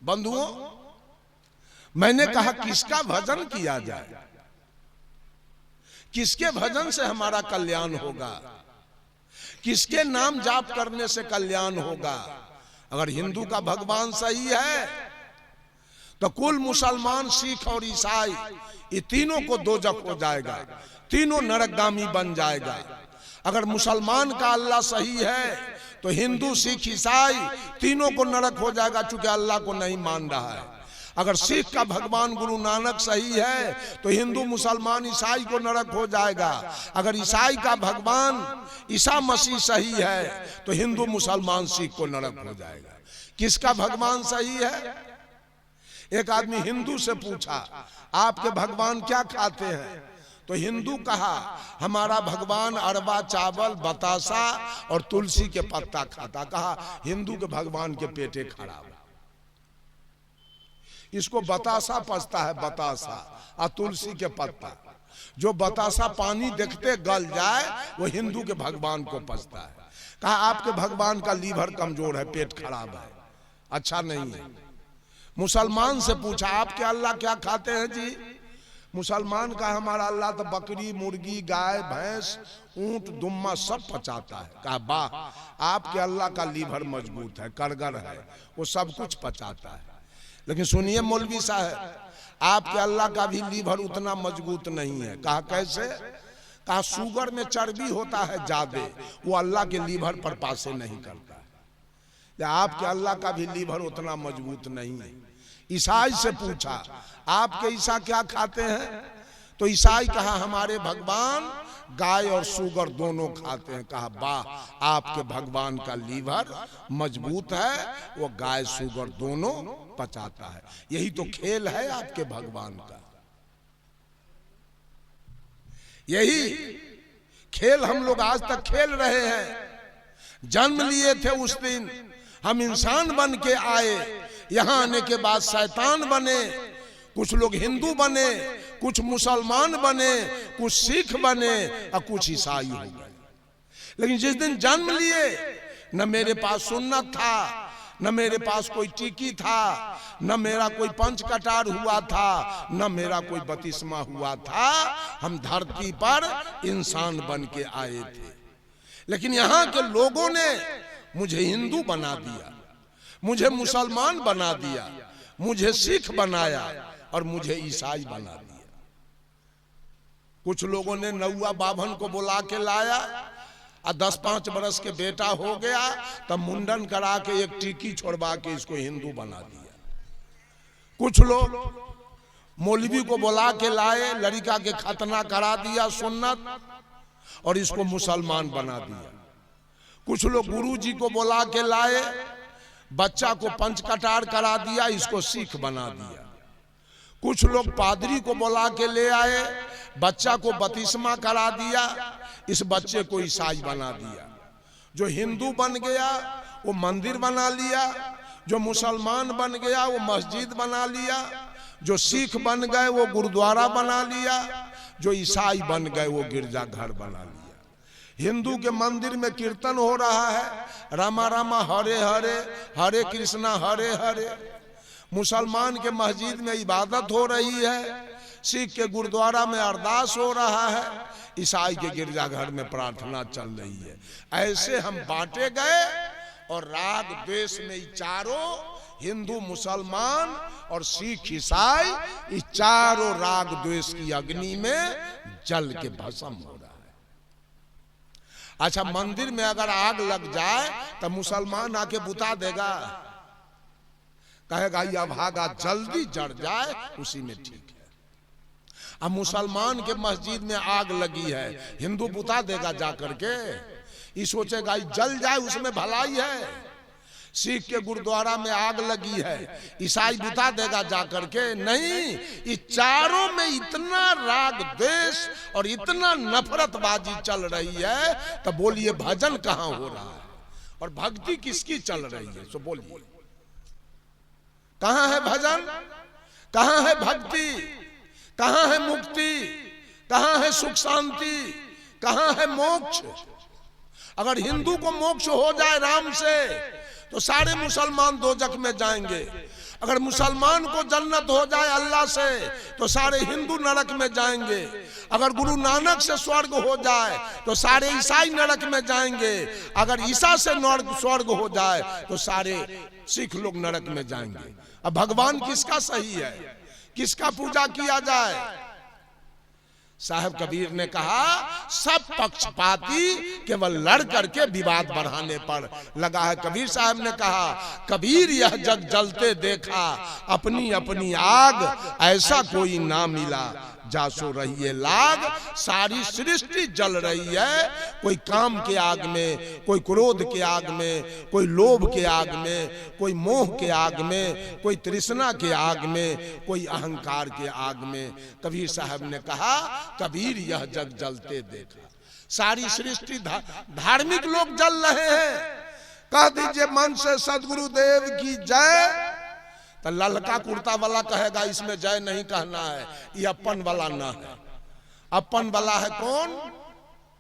बंधुओं, मैंने कहा किसका भजन किया जाए, किसके भजन से हमारा कल्याण होगा, किसके नाम जाप करने से कल्याण होगा। अगर हिंदू का भगवान सही है तो कुल मुसलमान, सिख और ईसाई ये तीनों को दोजख हो जाएगा, तीनों नरकगामी बन जाएगा। अगर मुसलमान का अल्लाह सही है तो हिंदू, सिख, ईसाई तीनों को नरक हो जाएगा, चूंकि अल्लाह को नहीं मान रहा है। अगर सिख का भगवान गुरु नानक सही है तो हिंदू, मुसलमान, ईसाई को नरक हो जाएगा। अगर ईसाई का भगवान ईसा मसीह सही है तो हिंदू, मुसलमान, सिख को नरक हो जाएगा। किसका भगवान सही है? एक आदमी हिंदू से पूछा, आपके भगवान क्या खाते हैं? तो हिंदू कहा, हमारा भगवान अरबा चावल, बतासा और तुलसी के पत्ता खाता। कहा हिंदू के भगवान के पेटे खराब, इसको बतासा पचता है, बतासा और तुलसी के पत्ता। जो बतासा पानी देखते गल जाए वो हिंदू के भगवान को पचता है। कहा आपके भगवान का लीवर कमजोर है, पेट खराब है, अच्छा नहीं है। मुसलमान से पूछा, आपके अल्लाह क्या खाते हैं जी? मुसलमान का हमारा अल्लाह तो बकरी, मुर्गी, गाय, भैंस, ऊंट, दुम्मा सब पचाता है। कहा वाह, आपके अल्लाह का लीवर मजबूत है, करगर है, वो सब कुछ पचाता है। लेकिन सुनिए मौलवी साहब, आपके अल्लाह का भी लीवर उतना मजबूत नहीं है। कहा कैसे? कहा शुगर में चर्बी होता है ज्यादा, वो अल्लाह के लीवर पर पासे नहीं करता है। आपके अल्लाह का भी लीवर उतना मजबूत नहीं है। ईसाई से पूछा, आपके ईसा क्या खाते हैं? तो ईसाई कहा हमारे भगवान गाय और शुगर दोनों खाते हैं। कहा वाह, आपके भगवान का लीवर मजबूत है, वो गाय शुगर दोनों पचाता है। यही तो खेल है आपके भगवान का, यही खेल हम लोग आज तक खेल रहे हैं। जन्म लिए थे उस दिन हम इंसान बन के आए, यहां आने के बाद शैतान बने। कुछ लोग हिंदू बने, कुछ मुसलमान बने, कुछ सिख बने और कुछ ईसाई हो गए। लेकिन जिस दिन जन्म लिए न मेरे पास सुन्नत था, न मेरे पास कोई टीकी था, न मेरा कोई पंच कटार हुआ था, न मेरा कोई बतिस्मा हुआ था। हम धरती पर इंसान बन के आए थे। लेकिन यहाँ के लोगों ने मुझे हिंदू बना दिया, मुझे मुसलमान बना दिया, मुझे सिख बनाया और मुझे ईसाई बना दिया। कुछ लोगों ने नौआ बाभन को बुला के लाया और 10-5 बरस के बेटा हो गया तब मुंडन करा के एक टीकी छोड़वा के इसको हिंदू बना दिया। कुछ लोग मौलवी को बुला के लाए, लड़का के खतना करा दिया सुन्नत और इसको मुसलमान बना दिया। कुछ लोग गुरु जी को बुला के लाए, बच्चा को पंच कटार करा दिया, इसको सिख बना दिया। कुछ लोग पादरी को बुला के ले आए, बच्चा को बतिस्मा करा दिया, इस बच्चे को ईसाई बना दिया। जो हिंदू बन गया वो मंदिर बना लिया, जो मुसलमान बन गया वो मस्जिद बना लिया, जो सिख बन गए वो गुरुद्वारा बना लिया, जो ईसाई बन गए वो गिरजाघर बना लिया। हिंदू के मंदिर में कीर्तन हो रहा है, रामा रामा हरे हरे, हरे कृष्णा हरे हरे। मुसलमान के मस्जिद में इबादत हो रही है, सिख के गुरुद्वारा में अरदास हो रहा है, ईसाई के गिरजाघर में प्रार्थना चल रही है। ऐसे हम बांटे गए और राग द्वेष में चारों हिंदू, मुसलमान और सिख, ईसाई, इस चारों राग द्वेष की अग्नि में जल के भस्म हो रहा है। अच्छा, मंदिर में अगर आग लग जाए तो मुसलमान आके बुता देगा? कहेगा या भागा, जल्दी जड़ जाए उसी में ठीक है। अब मुसलमान के मस्जिद में आग लगी है, हिंदू बुता देगा जाकर के? ये सोचेगा जल जाए उसमें भलाई है। सिख के गुरुद्वारा में आग लगी है, ईसाई बुता देगा जाकर के? नहीं। इस चारों में इतना राग द्वेष और इतना नफरतबाजी चल रही है, तो बोलिए भजन कहाँ हो रहा है और भक्ति किसकी चल रही है? सो बोलिए कहाँ है भजन, कहाँ है भक्ति, कहाँ है मुक्ति, कहाँ है सुख शांति, कहाँ है मोक्ष? अगर हिंदू को मोक्ष हो जाए राम से तो सारे मुसलमान दोजख में जाएंगे। अगर मुसलमान को जन्नत हो जाए अल्लाह से तो सारे हिंदू नरक में जाएंगे। अगर गुरु नानक से स्वर्ग हो जाए तो सारे ईसाई नरक में जाएंगे। अगर ईसा से स्वर्ग हो जाए तो सारे सिख लोग नरक में जाएंगे। अब भगवान किसका सही है, किसका पूजा किया जाए? साहब कबीर ने कहा सब पक्षपाती केवल लड़ करके विवाद बढ़ाने पर लगा है। कबीर साहब ने कहा कबीर यह जग जलते देखा, अपनी अपनी आग ऐसा कोई ना मिला, जासो रही है लाग सारी सृष्टि जल रही है। कोई काम के आग में, कोई क्रोध के आग में, कोई लोभ के आग में, कोई मोह के आग में, कोई तृष्णा के आग में, कोई अहंकार के आग में। कबीर साहब ने कहा कबीर यह जग जलते देखा, सारी सृष्टि धार्मिक लोग जल रहे हैं। कह दीजिए मन से सदगुरुदेव की जय, तो ललका कुर्ता वाला कहेगा इसमें जय नहीं कहना है, ये अपन वाला ना है। अपन वाला है कौन?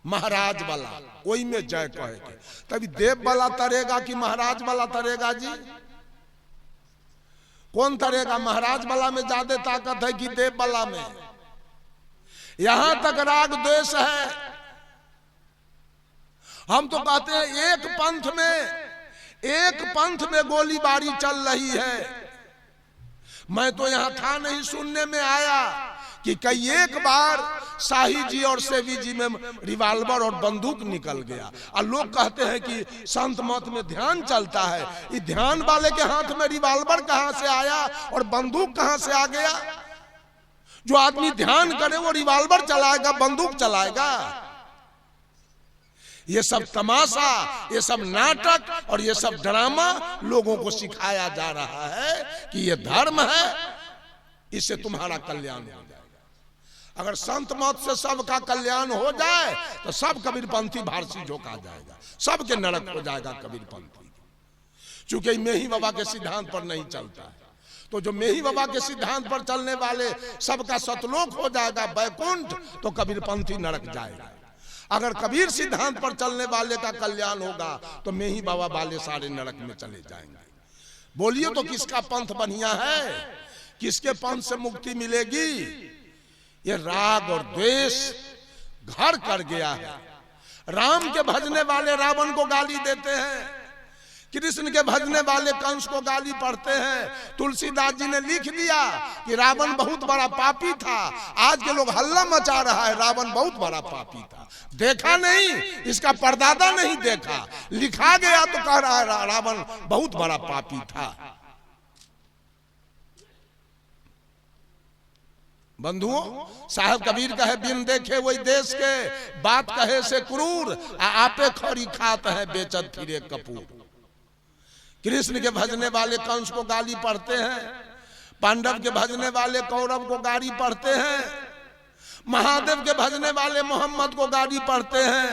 महाराज वाला, वही में जय कहेगा। तभी देव वाला तरेगा कि महाराज वाला तरेगा? जी कौन तरेगा? महाराज वाला में ज्यादा ताकत है कि देव वाला में? यहां तक राग द्वेष है। हम तो कहते हैं एक पंथ में गोलीबारी चल रही है। मैं तो यहां था नहीं, सुनने में आया कि कई एक बार शाही जी और सेवी जी में रिवाल्वर और बंदूक निकल गया। और लोग कहते हैं कि संत मत में ध्यान चलता है। ये ध्यान वाले के हाथ में रिवाल्वर कहां से आया और बंदूक कहां से आ गया? जो आदमी ध्यान करे वो रिवाल्वर चलाएगा, बंदूक चलाएगा? ये सब तमाशा, ये सब नाटक और ये सब ड्रामा लोगों को सिखाया जा रहा है कि ये धर्म है, इससे तुम्हारा कल्याण हो जाएगा। अगर संत मत से सबका कल्याण हो जाए तो सब कबीरपंथी भारसी झोंका जाएगा, सबके नरक हो जाएगा कबीरपंथी। चूंकि मेही बाबा के सिद्धांत पर नहीं चलता है, तो जो मेही बाबा के सिद्धांत पर चलने वाले सबका सतलोक हो जाएगा बैकुंठ, तो कबीरपंथी नरक जाएगा। अगर कबीर सिद्धांत पर चलने वाले का कल्याण होगा तो मेही बाबा वाले सारे नरक में चले जाएंगे। बोलिए तो किसका पंथ बढ़िया है, किसके पंथ से मुक्ति मिलेगी? ये राग और द्वेष घर कर गया है। राम के भजने वाले रावण को गाली देते हैं, कृष्ण के भजने वाले कंस को गाली पढ़ते हैं। तुलसीदास जी ने लिख दिया कि रावण बहुत बड़ा पापी था। आज के लोग हल्ला मचा रहा है रावण बहुत बड़ा पापी था। देखा नहीं, इसका परदादा नहीं देखा, लिखा गया तो कह रहा है रावण बहुत बड़ा पापी था। बंधुओं, साहब कबीर कहे बिन देखे वही देश के, बात कहे से क्रूर, आपे खरी खात है बेचत फिरे कपूर। कृष्ण के भजने वाले कंस को गाली पढ़ते हैं, पांडव के भजने वाले कौरव को गाली पढ़ते हैं, महादेव के भजने वाले मोहम्मद को गाली पढ़ते हैं,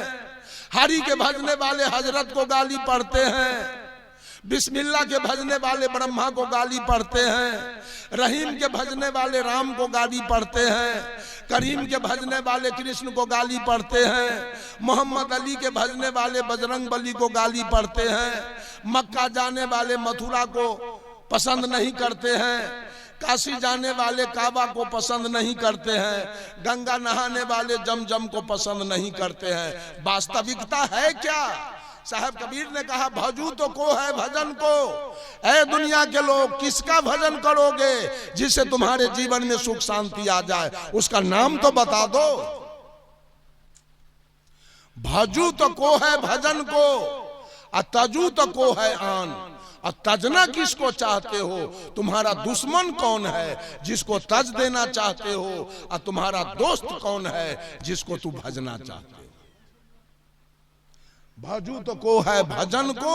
हरि के भजने वाले हजरत को गाली पढ़ते हैं, बिस्मिल्लाह के भजने वाले ब्रह्मा को गाली पढ़ते हैं, रहीम के भजने वाले राम को गाली पढ़ते हैं, करीम के भजने वाले कृष्ण को गाली पढ़ते हैं, मोहम्मद अली के भजने वाले बजरंग बली को गाली पढ़ते हैं, मक्का जाने वाले मथुरा को पसंद नहीं करते हैं, काशी जाने वाले काबा को पसंद नहीं करते हैं, गंगा नहाने वाले जमजम को पसंद नहीं करते हैं। वास्तविकता है क्या? साहब कबीर ने कहा भजू तो को है भजन को। ऐ दुनिया के लोग, किसका भजन करोगे जिससे तुम्हारे जीवन में सुख शांति आ जाए? उसका नाम तो बता दो। भजू तो को है भजन को, और तजू तो को है आन। और तजना किसको चाहते हो? तुम्हारा दुश्मन कौन है जिसको तज देना चाहते हो? और तुम्हारा दोस्त कौन है जिसको तू भजना चाहते हो? भजू तो को है भजन को,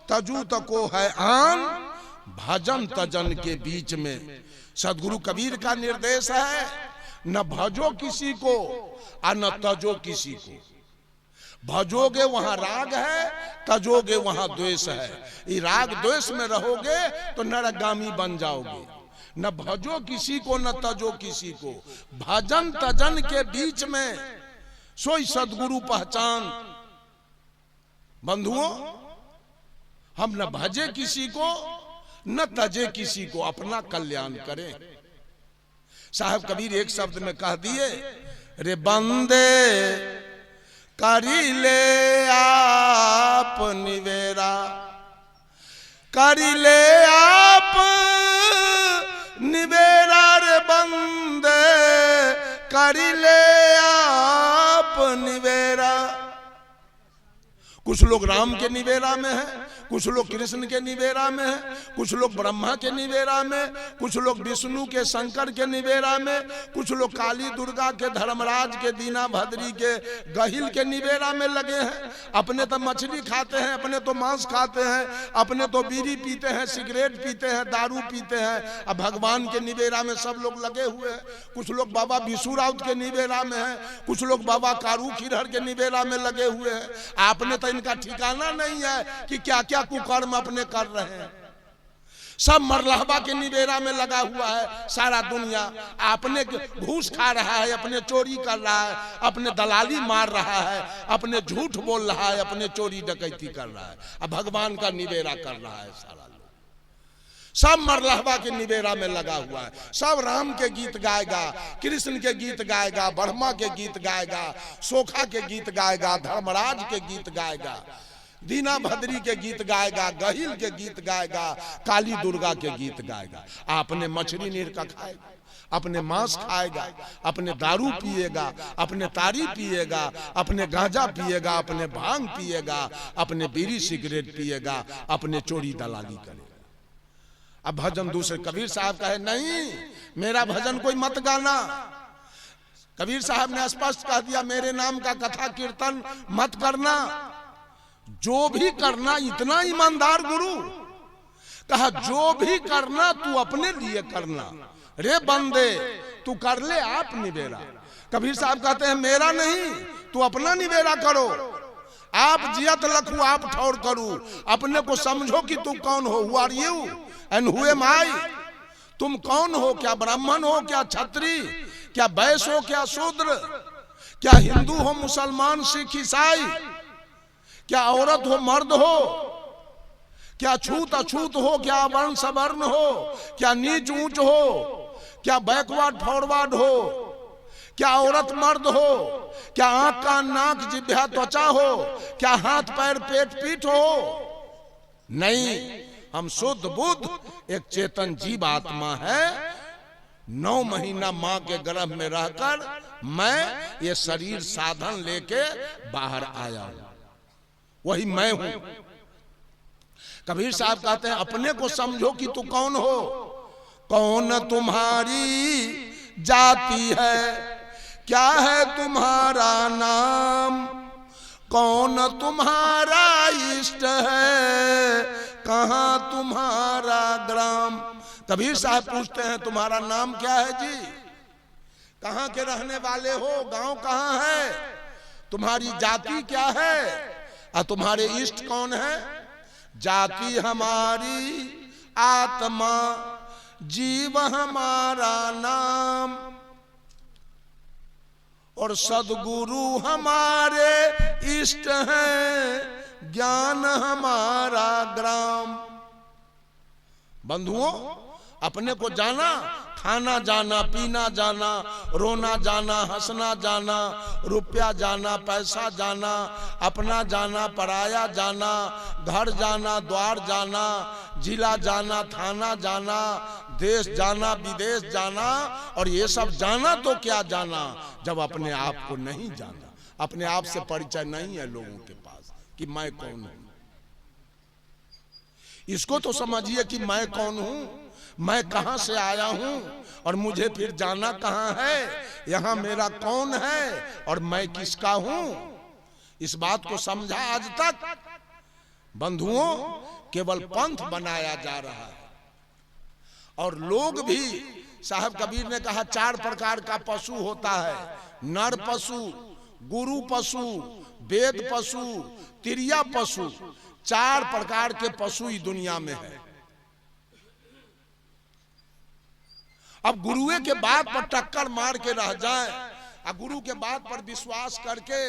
तजू तो को है आन। भजन तजन के बीच में सदगुरु कबीर का निर्देश है, न भजो किसी को और न तजो किसी को। भजोगे वहां राग है, तजोगे वहां द्वेष है। ये राग द्वेष में रहोगे तो नरगामी बन जाओगे। न भजो किसी को न तजो किसी को। भजन तजन के बीच में सोई सदगुरु पहचान। बंधुओं, हम न भजे किसी को न तजे किसी को, अपना कल्याण करें। साहब कबीर एक शब्द में कह दिए, रे बंदे करी ले आप निवेरा, करी ले आप निवेरा, रे बंदे करी ले आप निवेरा। कुछ लोग राम के निवेरा में है, कुछ लोग कृष्ण के निवेरा में है, कुछ लोग ब्रह्मा के निवेरा में, कुछ लोग विष्णु के शंकर के निवेरा में, कुछ लोग काली दुर्गा के, धर्मराज के, दीना भद्री के, गहिल के निवेरा में लगे हैं। अपने तो मछली खाते हैं, अपने तो मांस खाते हैं, अपने तो बीड़ी पीते हैं, सिगरेट पीते हैं, दारू पीते हैं। अब भगवान के निवेरा में सब लोग लगे हुए हैं। कुछ लोग बाबा विशु राउत के निवेरा में है, कुछ लोग बाबा कारू खिरहर के निवेरा में लगे हुए हैं। आपने तो इनका ठिकाना नहीं है कि क्या क्या कुकर्म अपने कर रहे हैं। सब मरलहबा के निवेरा में लगा हुआ है सारा दुनिया। अपने घूस खा रहा है, अपने चोरी कर रहा है, अपने दलाली मार रहा है, अपने झूठ बोल रहा है, अपने चोरी डकैती कर रहा है। अब भगवान का निवेरा कर रहा है सारा लोग। सब मरलहबा के निवेरा में लगा हुआ है। सब राम के गीत गाएगा, कृष्ण के गीत गाएगा, ब्रह्मा के गीत गाएगा, सोखा के गीत गाएगा, धर्मराज के गीत गाएगा, दीना भद्री के गीत गाएगा, गहिल के गीत गाएगा, काली दुर्गा के गीत गाएगा। आपने मछली नीरका खाएगा, अपने मांस खाएगा, अपने दारू पिएगा, अपने तारी पिएगा, अपने गांजा पिएगा, अपने भांग पिएगा, अपने बीड़ी सिगरेट पिएगा, अपने चोरी दलाली करेगा। अब भजन दूसरे कबीर साहब कहे नहीं, मेरा भजन कोई मत गाना। कबीर साहब ने स्पष्ट कह दिया, मेरे नाम का कथा कीर्तन मत करना। जो भी करना, इतना ईमानदार गुरु कहा, जो भी करना तू अपने लिए करना, रे बंदे तू कर ले आप निवेरा। कबीर साहब कहते हैं मेरा नहीं, तू अपना निवेरा करो। आप जियत लखू आप ठौर करू, अपने को समझो कि तू कौन हो। Who are you and who am I? तुम कौन हो? क्या ब्राह्मण हो, क्या क्षत्रिय, क्या वैश्य हो, क्या शूद्र, क्या हिंदू हो, मुसलमान, सिख, ईसाई, क्या औरत हो, मर्द हो, क्या छूत अछूत हो, क्या वर्ण सवर्ण हो, क्या नीच ऊंच हो, क्या बैकवर्ड फॉरवर्ड हो, क्या औरत मर्द हो, क्या आंख कान नाक जिह्वा त्वचा हो, क्या हाथ पैर पेट पीठ हो? नहीं, हम शुद्ध बुद्ध एक चेतन जीव आत्मा है। 9 महीना मां के गर्भ में रहकर मैं ये शरीर साधन लेके बाहर आया हूं, वही मैं हूं। कबीर साहब कहते हैं अपने को समझो कि तू कौन हो। कौन तुम्हारी जाति है, क्या है तुम्हारा नाम, कौन तुम्हारा इष्ट है, कहां तुम्हारा ग्राम। कबीर साहब पूछते हैं तुम्हारा नाम क्या है जी, कहां के रहने वाले हो, गांव कहां है, तुम्हारी जाति क्या है, और तुम्हारे इष्ट कौन है। जाति हमारी आत्मा, जीव हमारा नाम, और सदगुरु हमारे इष्ट हैं, ज्ञान हमारा ग्राम। बंधुओं, अपने को जाना, खाना जाना, पीना जाना, रोना जाना, हंसना जाना, रुपया जाना, पैसा जाना, अपना जाना, पराया जाना, घर जाना, द्वार जाना, जिला जाना, थाना जाना, देश जाना, विदेश जाना, और ये सब जाना तो क्या जाना जब अपने आप को नहीं जाना, अपने आप से परिचय नहीं है लोगों के पास कि मैं कौन हूं। इसको तो समझिए कि मैं कौन हूं, मैं कहां से आया हूं, और मुझे फिर जाना कहां है, यहां मेरा कौन है और मैं किसका हूं। इस बात को समझा आज तक। बंधुओं, केवल पंथ बनाया जा रहा है, और लोग भी, साहब कबीर ने कहा 4 प्रकार का पशु होता है, नर पशु, गुरु पशु, वेद पशु, तिरिया पशु। 4 प्रकार के पशु इस दुनिया में है। अब गुरुए के बात पर टक्कर मार के रह जाए, और गुरु के बात पर विश्वास करके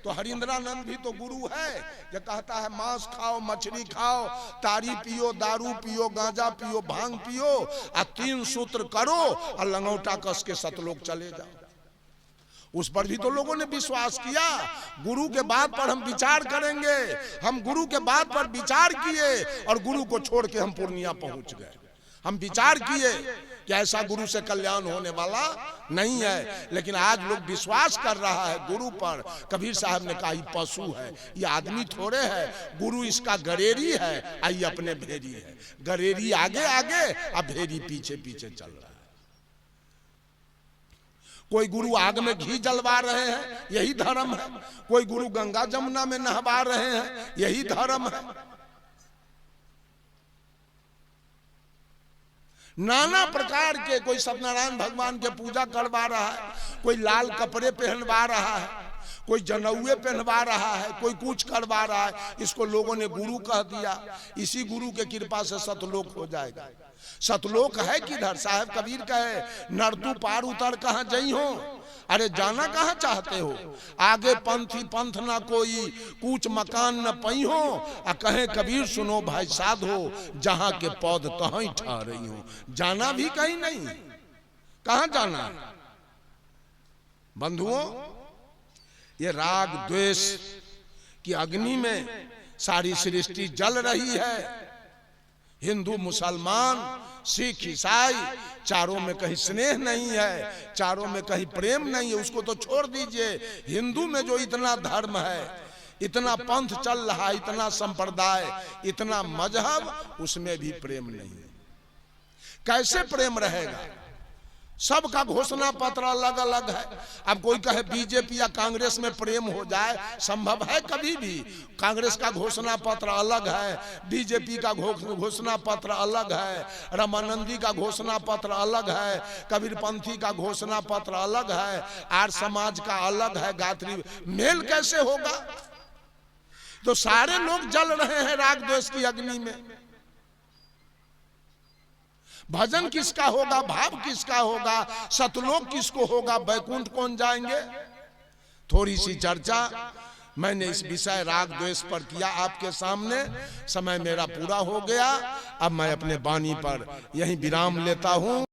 तो हरिंद्रानंद भी तो गुरु है, जो कहता है मांस खाओ, मछली खाओ, तारी पियो, दारू पियो, गांजा पियो, भांग पियो, और 3 सूत्र करो और लंगोटा कस के सतलोक चले जाओ। उस पर भी तो लोगों ने विश्वास किया। गुरु के बात पर हम विचार करेंगे, हम गुरु के बात पर विचार किए और गुरु को छोड़ के हम पूर्णिया पहुंच गए। हम विचार किए कि ऐसा गुरु से कल्याण होने वाला नहीं है, लेकिन आज लोग विश्वास कर रहा है गुरु पर। कबीर साहब ने कहा ये पशु है, ये आदमी थोड़े है, गुरु इसका गरेरी है, आई अपने भेरी है। गरेरी आगे आगे अब भेरी पीछे पीछे चल रहा है। कोई गुरु आग में घी जलवा रहे हैं, यही धर्म है। कोई गुरु गंगा जमुना में नहवा रहे हैं, यही धर्म है। नाना प्रकार के, कोई सत्यनारायण भगवान के पूजा करवा रहा है, कोई लाल कपड़े पहनवा रहा है, कोई जनौए पहनवा रहा है, कोई कुछ करवा रहा है। इसको लोगों ने गुरु कह दिया। इसी गुरु के कृपा से सतलोक हो जाएगा। सतलोक है किधर? साहब कबीर कहे नर्तू पार उतर कहाँ जई हो। अरे जाना कहाँ चाहते हो? आगे पंथी पंथ ना कोई, कूच मकान न पई हो। आ कहे कबीर सुनो भाई साधो, जहाँ के पौध तहाँ ही ठा रही हो। जाना भी कहीं नहीं, कहाँ जाना? बंधुओं, ये राग द्वेष की अग्नि में सारी सृष्टि जल रही है। हिंदू, मुसलमान, सिख, ईसाई, चारों में कहीं स्नेह नहीं है, चारों में कहीं प्रेम नहीं है। उसको तो छोड़ दीजिए, हिंदू में जो इतना धर्म है, इतना पंथ चल रहा है, इतना संप्रदाय, इतना मजहब, उसमें भी प्रेम नहीं है। कैसे प्रेम रहेगा? सबका घोषणा पत्र अलग अलग है। अब कोई कहे बीजेपी या कांग्रेस में प्रेम हो जाए, संभव है कभी भी? कांग्रेस का घोषणा पत्र अलग है, बीजेपी का घोषणा पत्र अलग है, रामानंदी का घोषणा पत्र अलग है, कबीरपंथी का घोषणा पत्र अलग है, आर्य समाज का अलग है। गायत्री मेल कैसे होगा? तो सारे लोग जल रहे हैं राग द्वेष की अग्नि में। भजन किसका होगा? भाव किसका होगा? सतलोक किसको होगा? बैकुंठ कौन जाएंगे? थोड़ी सी चर्चा मैंने इस विषय राग द्वेष पर किया आपके सामने। समय मेरा पूरा हो गया, अब मैं अपने वाणी पर यहीं विराम लेता हूं।